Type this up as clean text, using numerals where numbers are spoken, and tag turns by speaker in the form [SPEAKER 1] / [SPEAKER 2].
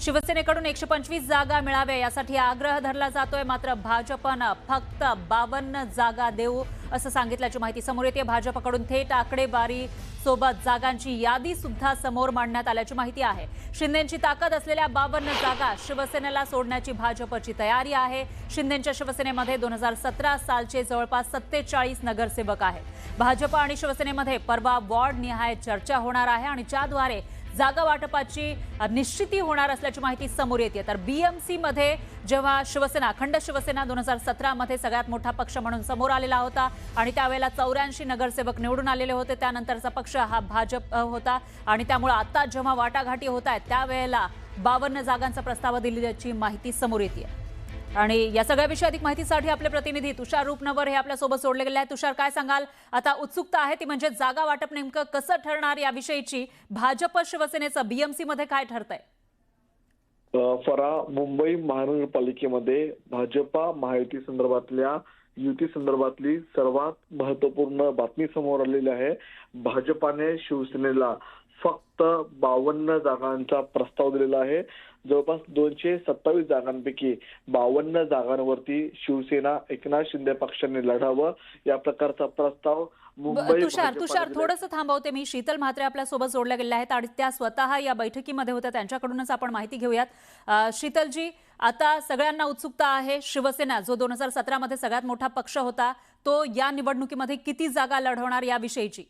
[SPEAKER 1] शिवसेनेकडून 125 जागा मिळाव्या यासाठी आग्रह धरला जातोय, मात्र भाजपनं फक्त 52 जागा देऊ असं सांगितल्याची माहिती समोर येते। भाजपकडून थेट आकडेवारी सोबत जागांची यादी सुद्धा समोर मांडण्यात आल्याची माहिती आहे। शिंदेंची ताकद असलेल्या 52 जागा शिवसेनेला सोडण्याची भाजपची तयारी आहे। शिंदेंच्या शिवसेनेमध्ये 2017 सालचे जवळपास 47 नगरसेवक आहेत। भाजप आणि शिवसेनेमध्ये परवा वॉर्ड निहाय चर्चा होणार आहे आणि ज्याद्वारे जागा वाटपाची निश्चिती होणार असल्याची माहिती समोर येते। तर बीएमसी मध्ये जेव्हा शिवसेना अखंड शिवसेना 2017 मध्ये सगळ्यात मोठा पक्ष म्हणून समोर आलेला होता आणि त्यावेळेला 84 नगरसेवक निवडून आलेले होते, त्यानंतरचा पक्ष हा भाजप होता आणि त्यामुळे आता जेव्हा वाटाघाटी होत आहेत त्यावेळेला 52 जागांचा प्रस्ताव दिल्याची माहिती समोर येते। आणि या सगळ्या विषयी अधिक माहितीसाठी आपले प्रतिनिधी तुषार रूपनवर हे आपल्या सोबत जोडले गेले आहेत। तुषार, काय सांगाल? आता उत्सुकता आहे ती म्हणजे जागा वाटप नेमकं कसं ठरणार याविषयीची, भाजप शिवसेनेचं बीएमसी मध्ये काय ठरतंय?
[SPEAKER 2] फरा मुंबई महानगरपालिकेमध्ये भाजपा महायुती संदर्भातल्या युती संदर्भातली सर्वात महत्त्वपूर्ण बातमी समोर आलेली आहे। भाजपाने शिवसेनेला फक्त 52 जागांचा प्रस्ताव दिलेला आहे। जवळपास 227 जागांपैकी 52 जागांवरती शिवसेना एकनाथ शिंदे पक्षाने लढावं या प्रकारचा प्रस्ताव मुंबई
[SPEAKER 1] तुषार थोडंसं थांबवते मी। शीतल म्हात्रे आपल्या सोबत जोडल्या गेल्या आहेत आणि त्या स्वतः या बैठकीमध्ये होत्या, त्यांच्याकडूनच आपण माहिती घेऊयात। शीतलजी, आता सगळ्यांना उत्सुकता आहे, शिवसेना जो 2017 मध्ये सगळ्यात मोठा पक्ष होता तो या निवडणुकीमध्ये किती जागा लढवणार याविषयीची?